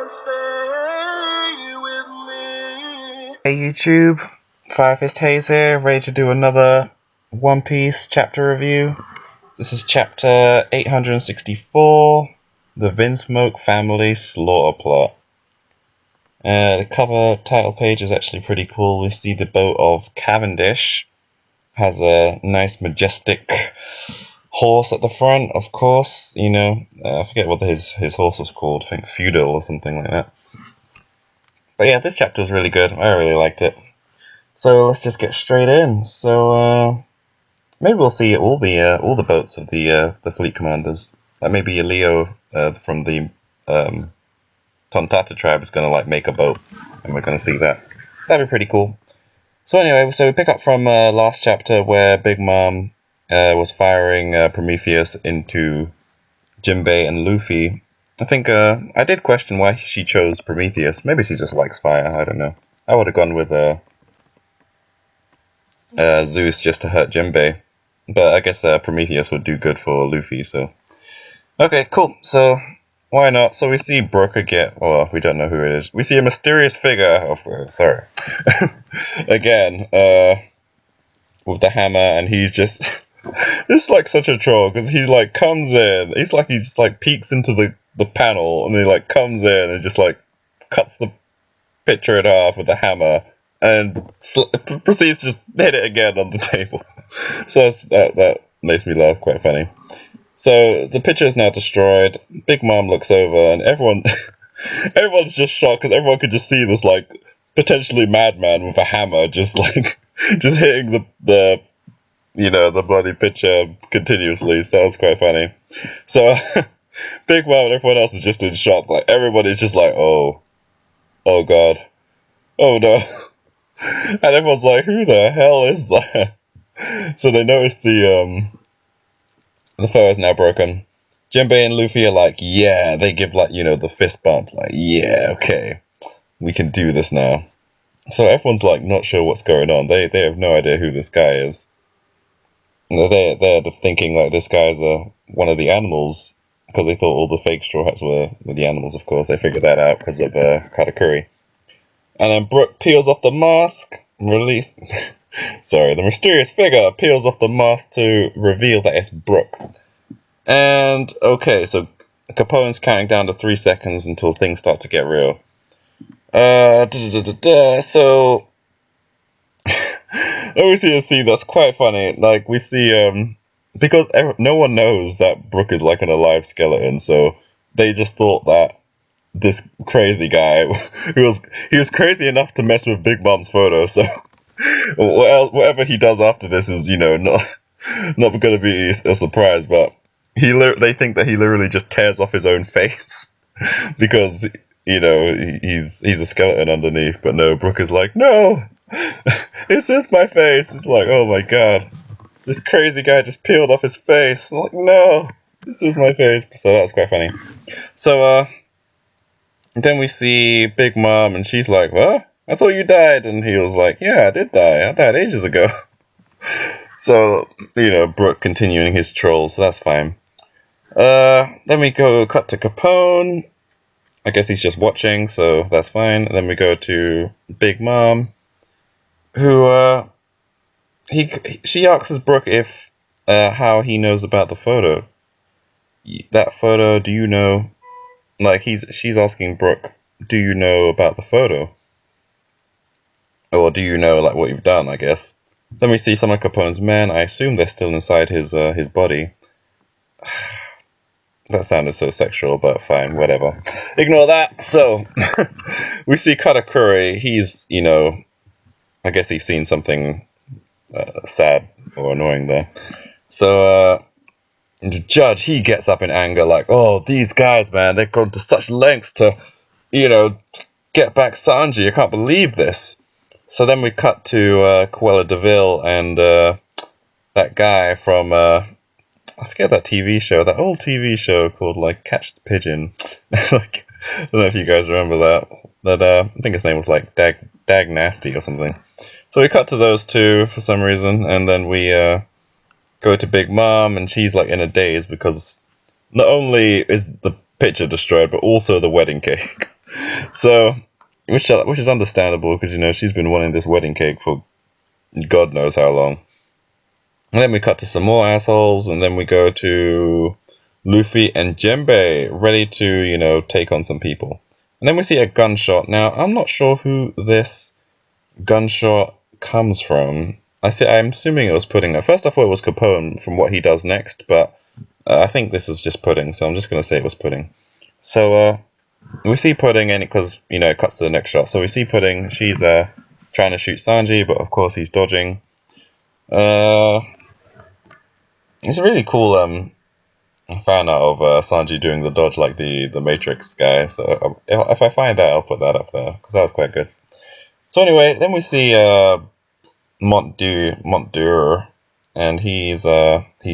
Hey YouTube, Firefist Haze here, ready to do another One Piece chapter review. This is chapter 864, the Vinsmoke Family Slaughter Plot. The cover title page is actually pretty cool. We see the boat of Cavendish, has a nice majestic horse at the front, of course, you know, I forget what his horse was called, I think Feudal or something like that. But yeah, this chapter was really good, I really liked it. So let's just get straight in. So maybe we'll see all the boats of the fleet commanders. Like maybe Leo from the Tontata tribe is gonna like make a boat, and we're gonna see that. So that'd be pretty cool. So anyway, so we pick up from last chapter where Big Mom was firing Prometheus into Jinbei and Luffy. I think I did question why she chose Prometheus. Maybe she just likes fire. I don't know. I would have gone with Zeus just to hurt Jinbei. But I guess Prometheus would do good for Luffy, so... Okay, cool. So, why not? So we see Brooke again. Well, we don't know who it is. We see a mysterious figure sorry. Again, with the hammer, and he's just... It's like such a troll, because he like comes in, he's like he just like peeks into the panel, and he like comes in and just like cuts the picture in half with the hammer, and proceeds to just hit it again on the table. So that makes me laugh, quite funny. So the picture is now destroyed. Big Mom looks over, and everyone's just shocked, because everyone could just see this like potentially madman with a hammer just like just hitting the you know, the bloody picture continuously. So that was quite funny. So Big Mom and everyone else is just in shock. Like everybody's just like, oh god, oh no. And everyone's like, who the hell is that? So they notice the foe is now broken. Jinbei and Luffy are like, yeah, they give like, you know, the fist bump, like, yeah, okay, we can do this now. So everyone's like not sure what's going on. They have no idea who this guy is. They're thinking like this guy's one of the animals, because they thought all the fake Straw Hats were the animals, of course. They figured that out because of Katakuri. And then Brooke peels off the mask, the mysterious figure peels off the mask to reveal that it's Brooke. And, okay, so Capone's counting down to 3 seconds until things start to get real. So... Then we see a scene that's quite funny. Like, we see, because no one knows that Brooke is like an alive skeleton, so they just thought that this crazy guy, he was crazy enough to mess with Big Mom's photo, so whatever he does after this is, you know, not going to be a surprise, but they think that he literally just tears off his own face, because, you know, he's a skeleton underneath, but no, Brooke is like, no! Is this my face? It's like, oh my god, this crazy guy just peeled off his face. I'm like, no, this is my face. So that's quite funny. So then we see Big Mom, and she's like, what? I thought you died. And he was like, yeah, I did die. I died ages ago. So, you know, Brooke continuing his troll, so that's fine. Then we cut to Capone. I guess he's just watching, so that's fine. And then we go to Big Mom, who, she asks Brooke if, how he knows about the photo. That photo, do you know? Like, she's asking Brooke, do you know about the photo? Or do you know, like, what you've done, I guess. Then we see some of Capone's men. I assume they're still inside his body. That sounded so sexual, but fine, whatever. Ignore that. So, we see Katakuri. He's, you know, I guess he's seen something sad or annoying there. So, the judge, he gets up in anger, like, oh, these guys, man, they've gone to such lengths to, you know, get back Sanji. I can't believe this. So then we cut to Cruella de Vil and that guy from, I forget that TV show, that old TV show called, like, Catch the Pigeon. Like, I don't know if you guys remember that. But I think his name was, like, Dag Nasty or something. So we cut to those two for some reason, and then we go to Big Mom, and she's like in a daze because not only is the picture destroyed, but also the wedding cake. So, which is understandable because she's been wanting this wedding cake for God knows how long. And then we cut to some more assholes, and then we go to Luffy and Jinbei ready to take on some people. And then we see a gunshot. Now I'm not sure who this gunshot comes from. I'm assuming it was Pudding. At first I thought it was Capone from what he does next, but I think this is just Pudding, so I'm just going to say it was Pudding. So we see Pudding, and because it cuts to the next shot. So we see Pudding. She's trying to shoot Sanji, but of course he's dodging. It's a really cool fan art of Sanji doing the dodge like the Matrix guy. So if I find that, I'll put that up there because that was quite good. So anyway, then we see Montdur, and he's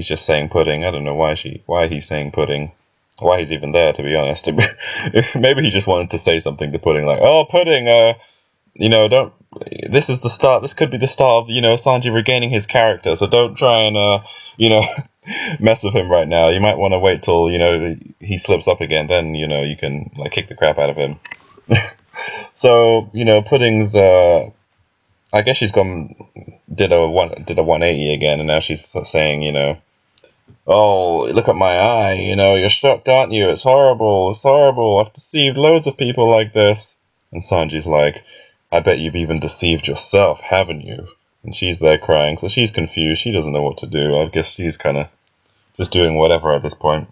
just saying pudding. I don't know why he's saying pudding, why he's even there, to be honest. Maybe he just wanted to say something to pudding, like, "Oh, pudding, don't. This is the start. This could be the start of Sanji regaining his character. So don't try and mess with him right now. You might want to wait till he slips up again. Then you can like kick the crap out of him." So Pudding's I guess she's did a 180 again, and now she's saying, "Oh, look at my eye, you're shocked, aren't you? It's horrible, it's horrible. I've deceived loads of people like this." And Sanji's like, "I bet you've even deceived yourself, haven't you?" And she's there crying, so she's confused. She doesn't know what to do. I guess she's kind of just doing whatever at this point.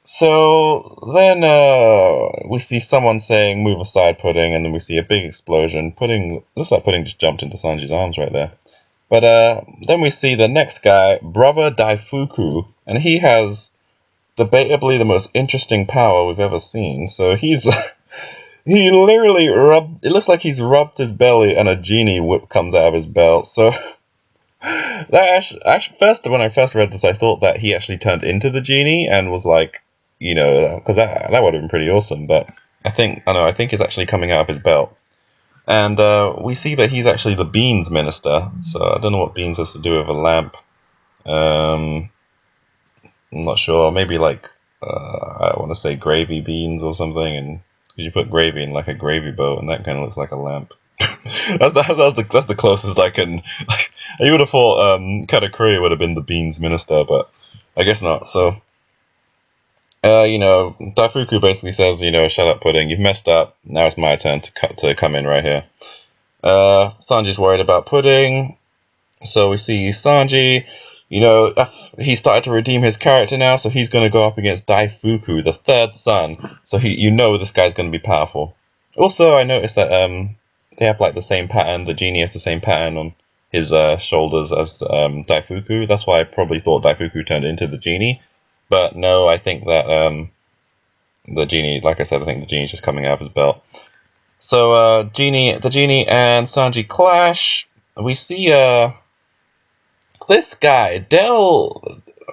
So then we see someone saying, "Move aside, Pudding," and then we see a big explosion. Pudding looks like Pudding just jumped into Sanji's arms right there. But then we see the next guy, Brother Daifuku, and he has debatably the most interesting power we've ever seen. So he literally rubbed. It looks like he's rubbed his belly, and a genie whip comes out of his belt. So that actually, when I first read this, I thought that he actually turned into the genie and was like, because that would have been pretty awesome. But I think it's actually coming out of his belt. And we see that he's actually the Beans Minister, so I don't know what Beans has to do with a lamp. I'm not sure. Maybe like I want to say gravy beans or something, and because you put gravy in like a gravy boat, and that kind of looks like a lamp. that's the closest I can. Like, you would have thought Katakuri would have been the Beans Minister, but I guess not. So. Daifuku basically says, "Shut up, Pudding. You've messed up. Now it's my turn to come in right here." Sanji's worried about Pudding, so we see Sanji. He started to redeem his character now, so he's going to go up against Daifuku, the third son. So this guy's going to be powerful. Also, I noticed that they have like the same pattern. The genie has the same pattern on his shoulders as Daifuku. That's why I probably thought Daifuku turned into the genie. But no, I think that the genie, like I said, I think the genie's just coming out of his belt. So the genie and Sanji clash. We see this guy,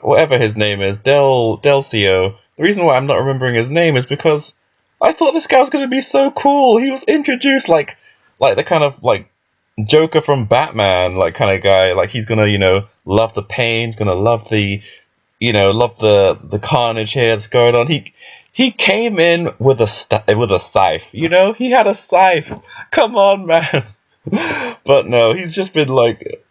whatever his name is, Delcio. The reason why I'm not remembering his name is because I thought this guy was going to be so cool. He was introduced like the kind of like Joker from Batman, like kind of guy. Like he's gonna love the pain. He's gonna love love the carnage here that's going on. He came in with a scythe. He had a scythe. Come on, man. But no, he's just been like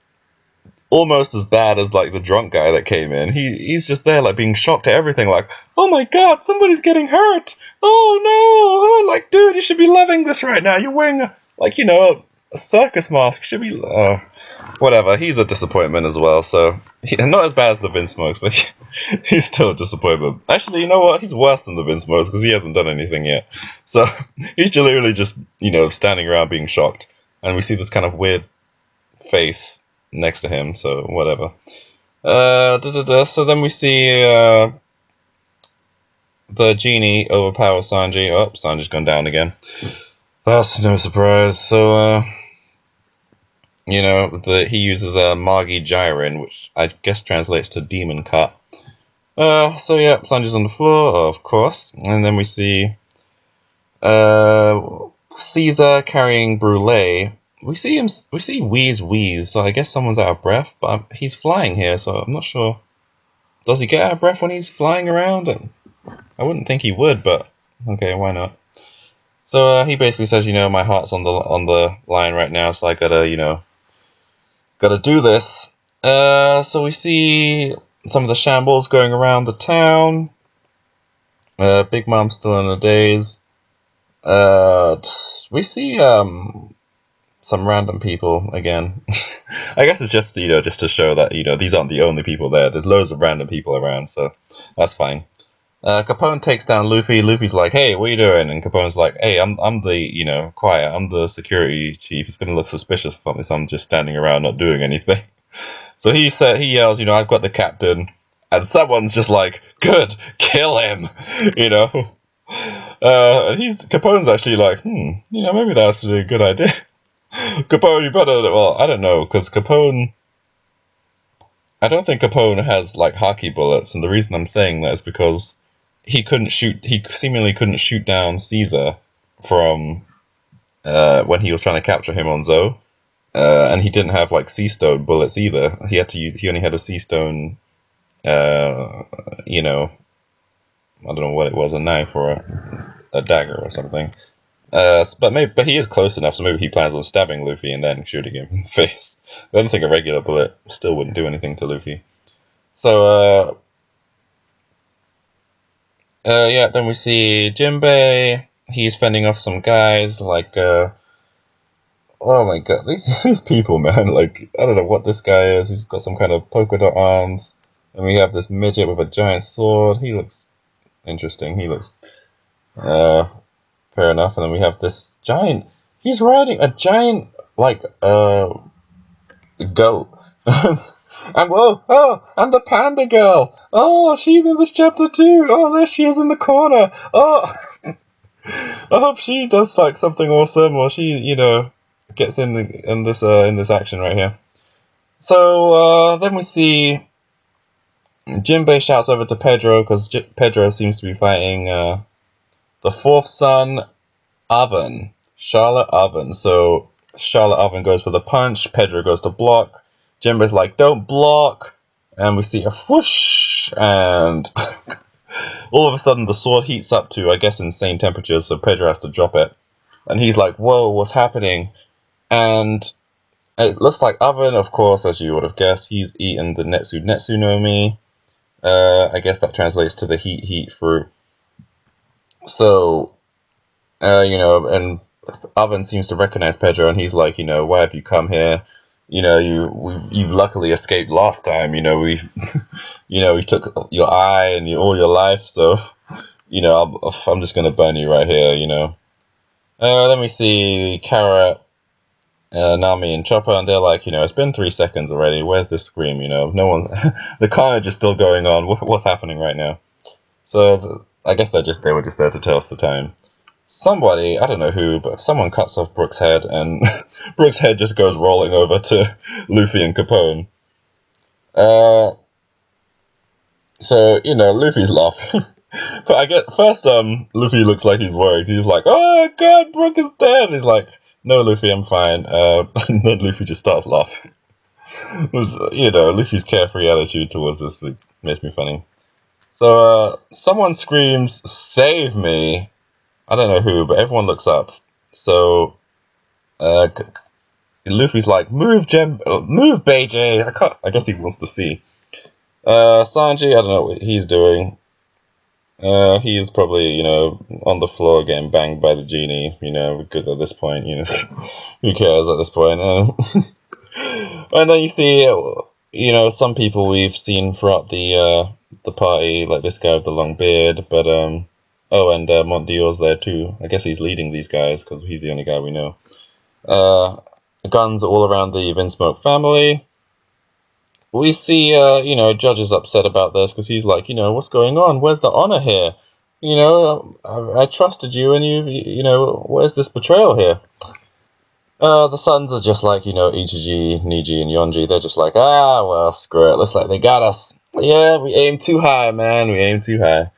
almost as bad as like the drunk guy that came in. He's just there like being shocked at everything. Like, "Oh my god, somebody's getting hurt. Oh no! Oh, like, dude, you should be loving this right now. You're wearing like a circus mask. You should be whatever." He's a disappointment as well. So not as bad as the Vinsmokes, but he's still a disappointment. Actually, you know what? He's worse than the Vinsmokes because he hasn't done anything yet. So he's literally just standing around being shocked, and we see this kind of weird face next to him. So whatever. So then we see the genie overpower Sanji. Oh, Sanji's gone down again. That's no surprise. So he uses a Magi Gyrin, which I guess translates to demon cut. So yeah, Sanji's on the floor, of course, and then we see Caesar carrying Brûlé. We see Wheeze, so I guess someone's out of breath, but he's flying here, so I'm not sure. Does he get out of breath when he's flying around? I wouldn't think he would, but okay, why not? So he basically says, my heart's on the line right now, so I gotta, gotta do this. So we see some of the shambles going around the town. Big Mom's still in a daze. We see some random people again. I guess it's just just to show that these aren't the only people there. There's loads of random people around, so that's fine. Capone takes down Luffy. Luffy's like, "Hey, what are you doing?" And Capone's like, "Hey, I'm the quiet. I'm the security chief. It's gonna look suspicious if I'm just standing around not doing anything." So he yells, "I've got the captain," and someone's just like, "Good, kill him," you know. Capone's actually like, maybe that's a good idea. Capone, you better. Well, I don't know, because Capone. I don't think Capone has like hockey bullets, and the reason I'm saying that is because he couldn't shoot. He seemingly couldn't shoot down Caesar from when he was trying to capture him on Zoe, and he didn't have like sea stone bullets either. He had to use. He only had a sea stone. I don't know what it was, a knife or a dagger or something. But he is close enough, so maybe he plans on stabbing Luffy and then shooting him in the face. I don't think a regular bullet still wouldn't do anything to Luffy. So, yeah, then we see Jinbei. He's fending off some guys, like, oh my god, these people, man. Like, I don't know what this guy is. He's got some kind of polka dot arms. And we have this midget with a giant sword. He looks interesting. He looks, fair enough. And then we have this giant. He's riding a giant, like, goat. And whoa, and the panda girl. Oh, she's in this chapter too. Oh, there she is in the corner. Oh, I hope she does like something awesome, or she, gets in this action right here. So then we see Jinbei shouts over to Pedro because Pedro seems to be fighting the fourth son, Oven, Charlotte Oven. So Charlotte Oven goes for the punch. Pedro goes to block. Jinbei's like, "Don't block," and we see a whoosh, and all of a sudden the sword heats up to, I guess, insane temperatures. So Pedro has to drop it, and he's like, "Whoa, what's happening?" And it looks like Oven, of course, as you would have guessed, he's eaten the Netsu no Mi. I guess that translates to the heat fruit. So, and Oven seems to recognize Pedro, and he's like, "Why have you come here? You've luckily escaped last time. We took your eye and all your life, so I'm just gonna burn you right here. Then we see Carrot, Nami, and Chopper, and they're like, it's been 3 seconds already. Where's this scream? No one. The carnage is still going on. What's happening right now? So I guess they were just there to tell us the time. Somebody, I don't know who, but someone cuts off Brooke's head, and Brooke's head just goes rolling over to Luffy and Capone. So Luffy's laughing. But I get first, Luffy looks like he's worried. He's like, "Oh God, Brooke is dead." He's like, "No, Luffy, I'm fine." And then Luffy just starts laughing. It was, Luffy's carefree attitude towards this makes me funny. So, someone screams, "Save me!" I don't know who, but everyone looks up. So, uh, Luffy's like, "Move, move, BJ." I guess he wants to see. Sanji, I don't know what he's doing. He's probably, on the floor getting banged by the genie, because at this point, who cares at this point? And then you see, some people we've seen throughout the party, like this guy with the long beard, but, and Mont Dior's there too. I guess he's leading these guys, because he's the only guy we know. Guns all around the Vinsmoke family. We see, Judge is upset about this because he's like, what's going on? Where's the honor here? I trusted you, and where's this betrayal here? The Sons are just like, Ichiji, Niji, and Yonji. They're just like, well, screw it. Looks like they got us. Yeah, we aimed too high, man. We aimed too high.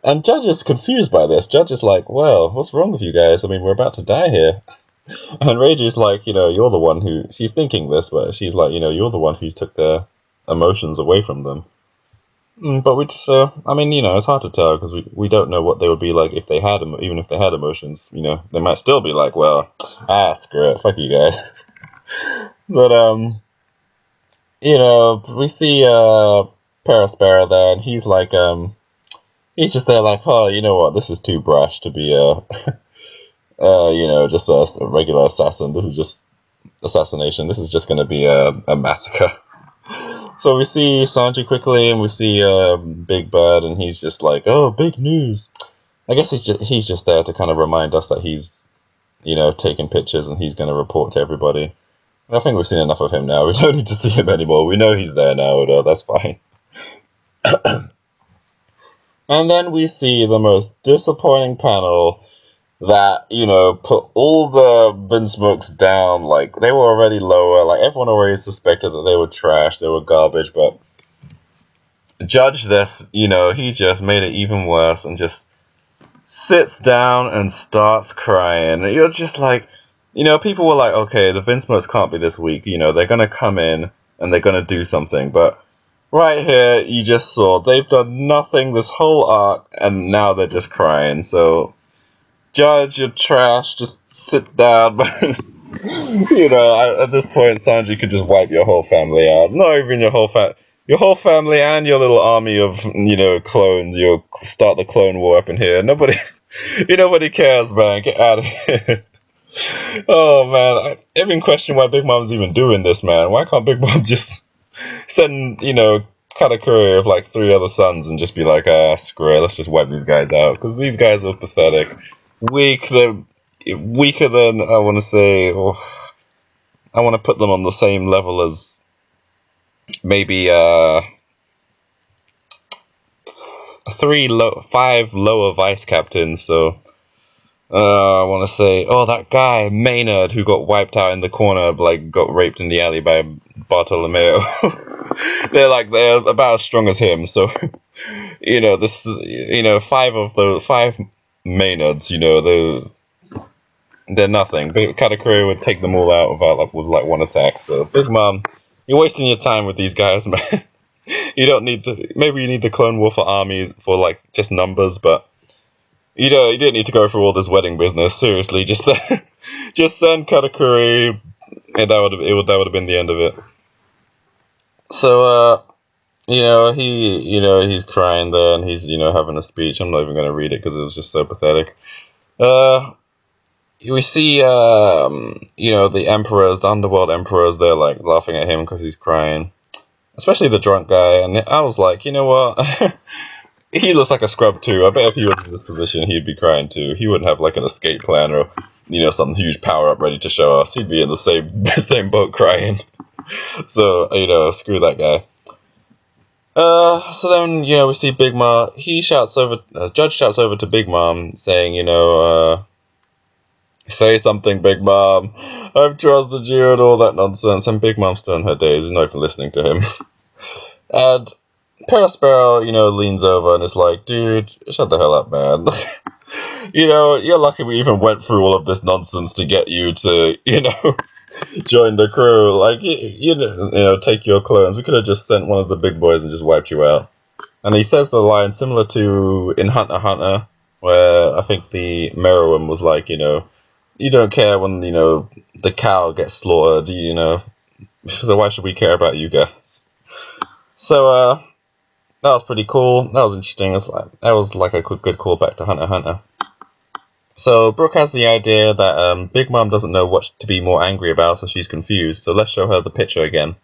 And Judge is confused by this. Judge is like, well, what's wrong with you guys? I mean, we're about to die here. And Reiji's like, you're the one who... She's thinking this, but she's like, you're the one who took their emotions away from them. But we just, I mean, it's hard to tell because we don't know what they would be like if they had them, even if they had emotions. They might still be like, well, screw it, fuck you guys. But we see Paraspera there, and he's like, he's just there like, oh, you know what, this is too brash to be just a regular assassin. This is just assassination. This is just going to be a massacre. So we see Sanji quickly, and we see Big Bird, and he's just like, "Oh, big news!" I guess he's just there to kind of remind us that he's taking pictures and he's going to report to everybody. And I think we've seen enough of him now. We don't need to see him anymore. We know he's there now. That's fine. And then we see the most disappointing panel that put all the Vinsmokes down. Like, they were already lower. Like, everyone already suspected that they were trash, they were garbage, but Judge this, he just made it even worse and just sits down and starts crying. You're just like, people were like, okay, the Vinsmokes can't be this weak. They're gonna come in and they're gonna do something. But right here, you just saw they've done nothing this whole arc, and now they're just crying. So, Judge, you're trash. Just sit down. At this point, Sanji could just wipe your whole family out. Not even your whole family and your little army of clones. You'll start the clone war up in here. Nobody cares, man. Get out of here. Oh man, I even question why Big Mom's even doing this, man. Why can't Big Mom just send Katakuri with like 3 other sons and just be like, screw it, let's just wipe these guys out, because these guys are pathetic, they're weaker than I want to say. I want to put them on the same level as maybe 5 lower vice captains. So I want to say, that guy Maynard who got wiped out in the corner, like got raped in the alley by Bartolomeo. they're about as strong as him. So this 5 of those 5 Maynards, they're nothing. Katakuri would take them all out with one attack. So Big Mom, you're wasting your time with these guys, man. You don't need maybe you need the Clone War for army for like just numbers, but you didn't need to go through all this wedding business. Seriously, just send Katakuri, and that would have been the end of it. So he's crying there, and he's having a speech. I'm not even gonna read it because it was just so pathetic. We see the emperors, the underworld emperors, they're like laughing at him because he's crying, especially the drunk guy. And I was like, you know what? He looks like a scrub too. I bet if he was in this position, he'd be crying too. He wouldn't have like an escape plan or some huge power up ready to show us. He'd be in the same boat crying. So screw that guy. So then we see Big Mom. Judge shouts over to Big Mom saying, say something, Big Mom. I've trusted you and all that nonsense. And Big Mom's still in her days. He's not even listening to him. And Paraspero, leans over and is like, dude, shut the hell up, man. You're lucky we even went through all of this nonsense to get you to, join the crew. Like, take your clones. We could have just sent one of the big boys and just wiped you out. And he says the line similar to in Hunter x Hunter, where I think the Meruem was like, you don't care when, the cow gets slaughtered, so why should we care about you guys? So, that was pretty cool. That was interesting. That was like a good callback to Hunter x Hunter. So, Brooke has the idea that Big Mom doesn't know what to be more angry about, so she's confused. So let's show her the picture again.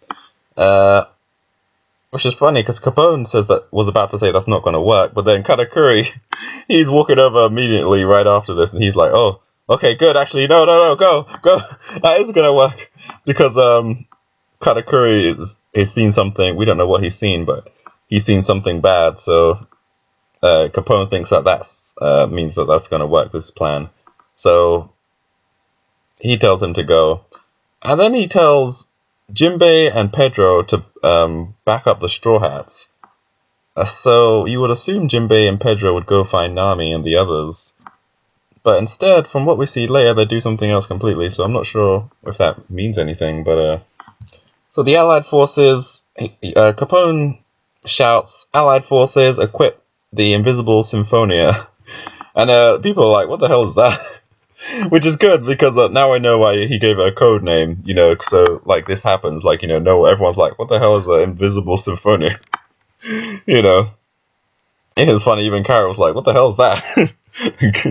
Which is funny, because Capone was about to say that's not going to work, but then Katakuri, he's walking over immediately right after this, and he's like, oh, okay, good, actually, no, go, that is going to work. Because Katakuri has seen something, we don't know what he's seen, but he's seen something bad, so Capone thinks that means that that's going to work, this plan. So he tells him to go. And then he tells Jinbei and Pedro to back up the Straw Hats. So you would assume Jinbei and Pedro would go find Nami and the others. But instead, from what we see later, they do something else completely, so I'm not sure if that means anything. But so the Allied forces, Capone shouts, "Allied forces equip the invisible Symphonia." And people are like, "What the hell is that?" Which is good because now I know why he gave it a code name. So like this happens, like no, everyone's like, "What the hell is an invisible Symphonia?" you know. It was funny. Even Kara was like, "What the hell is that?"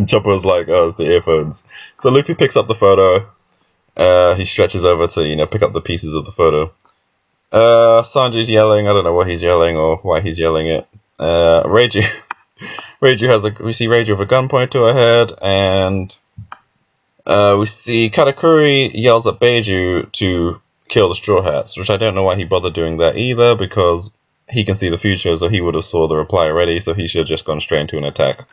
Chopper was like, "Oh, it's the earphones." So Luffy picks up the photo. He stretches over to pick up the pieces of the photo. Sanji's yelling. I don't know what he's yelling or why he's yelling it. Reiju, we see Reiju with a gun pointed to her head, and we see Katakuri yells at Beiju to kill the Straw Hats, which I don't know why he bothered doing that either, because he can see the future, so he would have saw the reply already, so he should have just gone straight into an attack.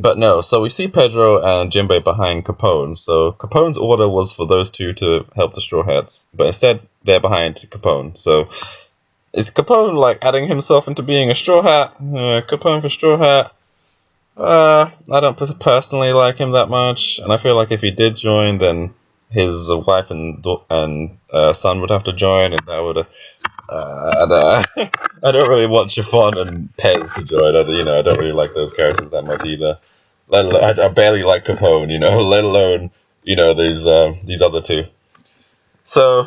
But no, so we see Pedro and Jinbei behind Capone. So Capone's order was for those two to help the Straw Hats, but instead they're behind Capone. So is Capone like adding himself into being a Straw Hat? Capone for Straw Hat. I don't personally like him that much, and I feel like if he did join, then his wife and son would have to join, and that would. I don't really want Chiffon and Pez to join. I don't really like those characters that much either. I barely like Capone, let alone these other two. So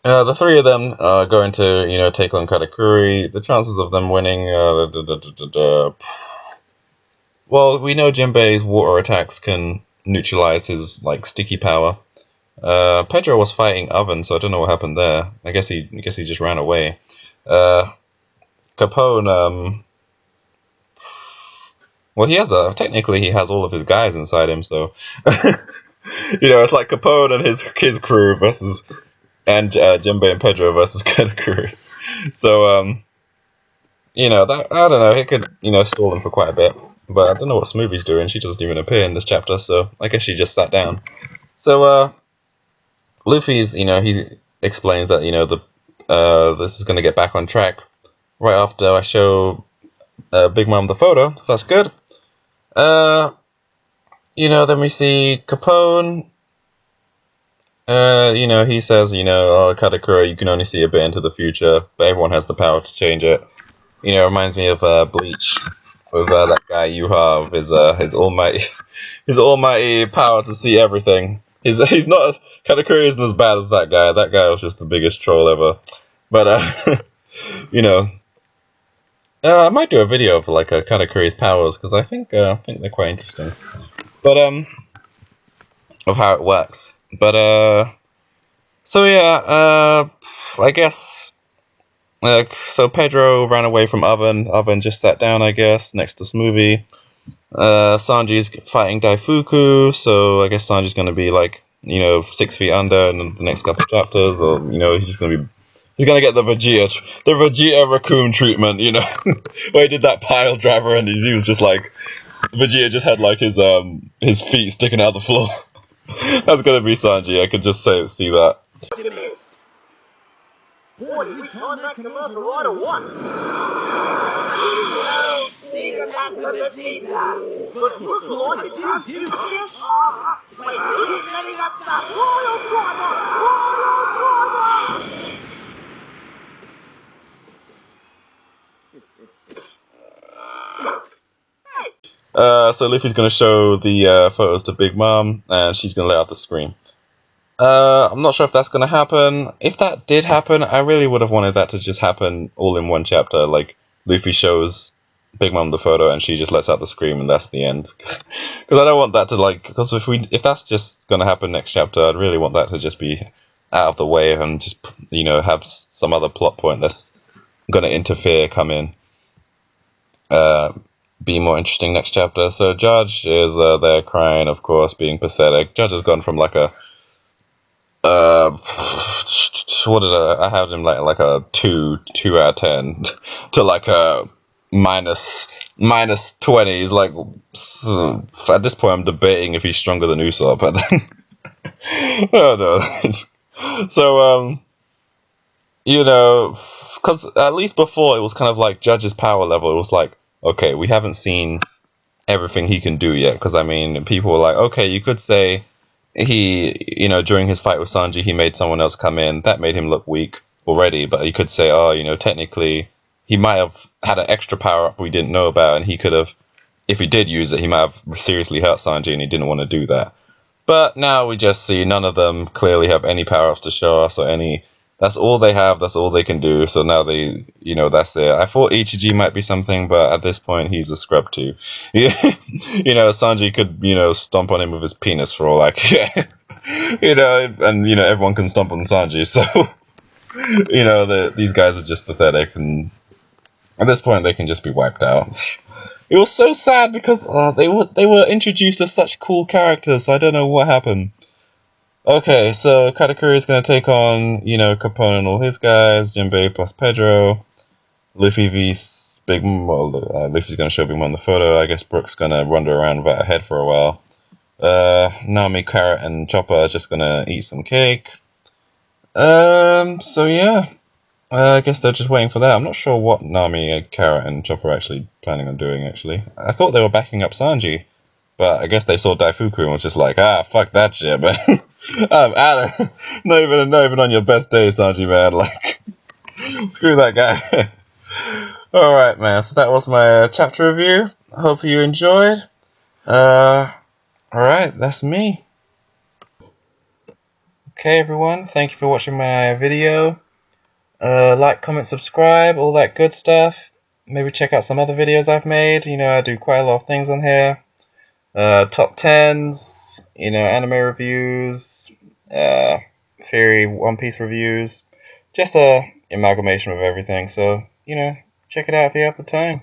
the three of them are going to take on Katakuri. The chances of them winning, well, we know Jinbei's water attacks can neutralize his sticky power. Pedro was fighting Oven, so I don't know what happened there. I guess he just ran away. Capone, well, technically he has all of his guys inside him, so it's like Capone and his crew versus Jinbei and Pedro versus Katakuri. So that I don't know, it could stall him for quite a bit, but I don't know what Smoothie's doing. She doesn't even appear in this chapter, so I guess she just sat down. So Luffy's he explains that this is going to get back on track right after I show Big Mom the photo, so that's good. Then we see Capone. He says, "Oh, Katakuri, you can only see a bit into the future, but everyone has the power to change it." Reminds me of Bleach, with that guy you have his almighty, his almighty power to see everything. He's not Katakuri isn't as bad as that guy. That guy was just the biggest troll ever. But I might do a video of Katakuri's powers because I think they're quite interesting. But of how it works. But so yeah, I guess. So Pedro ran away from Oven. Oven just sat down, I guess, next to Smoothie. Sanji's fighting Daifuku, so I guess Sanji's gonna be 6 feet under in the next couple of chapters, or he's gonna get the Vegeta raccoon treatment, where he did that pile driver and he was just like Vegeta just had his feet sticking out the floor. That's gonna be Sanji. I could just see that. Boy, we turned that commercial right at once. No, sneak attack the Vegeta. But looks like it didn't do jack shit. Wait, who's heading up the Royal Driver? Royal Driver! So Luffy's gonna show the photos to Big Mom, and she's gonna let out the scream. I'm not sure if that's gonna happen. If that did happen, I really would have wanted that to just happen all in one chapter. Like Luffy shows Big Mom the photo, and she just lets out the scream, and that's the end. Because I don't want that to because if that's just gonna happen next chapter, I'd really want that to just be out of the way and just have some other plot point that's gonna interfere come in. Be more interesting next chapter. So Judge is there crying, of course, being pathetic. Judge has gone from what did I have him like a 2 out of 10 to a minus 20. He's at this point I'm debating if he's stronger than Usopp, but then oh no. So because at least before it was kind of like Judge's power level, it was okay, we haven't seen everything he can do yet, because people were okay, you could say he during his fight with Sanji he made someone else come in, that made him look weak, already, but you could say, oh, technically he might have had an extra power up we didn't know about, and he could have, if he did use it, he might have seriously hurt Sanji, and he didn't want to do that. But now we just see none of them clearly have any power ups to show us, or any. That's all they have. That's all they can do. So now they, that's it. I thought Ichiji might be something, but at this point he's a scrub too. Yeah, Sanji could, stomp on him with his penis for all I care. And everyone can stomp on Sanji. So these guys are just pathetic, and at this point they can just be wiped out. It was so sad because they were introduced as such cool characters. So I don't know what happened. Okay, so Katakuri is going to take on, Capone and all his guys, Jinbei plus Pedro, Luffy vs Big Mom. Well, Luffy's going to show Big Mom the photo. I guess Brooke's going to wander around without a head for a while. Nami, Carrot, and Chopper are just going to eat some cake. So yeah. I guess they're just waiting for that. I'm not sure what Nami, Carrot, and Chopper are actually planning on doing, actually. I thought they were backing up Sanji. But I guess they saw Daifuku and was just like, fuck that shit, man. I'm out of not even on your best day, Sanji, man. Like, screw that guy. Alright, man. So that was my chapter review. Hope you enjoyed. Alright, that's me. Okay, everyone. Thank you for watching my video. Like, comment, subscribe, all that good stuff. Maybe check out some other videos I've made. I do quite a lot of things on here. Top 10s, anime reviews, theory, One Piece reviews, just a amalgamation of everything. So, check it out if you have the time.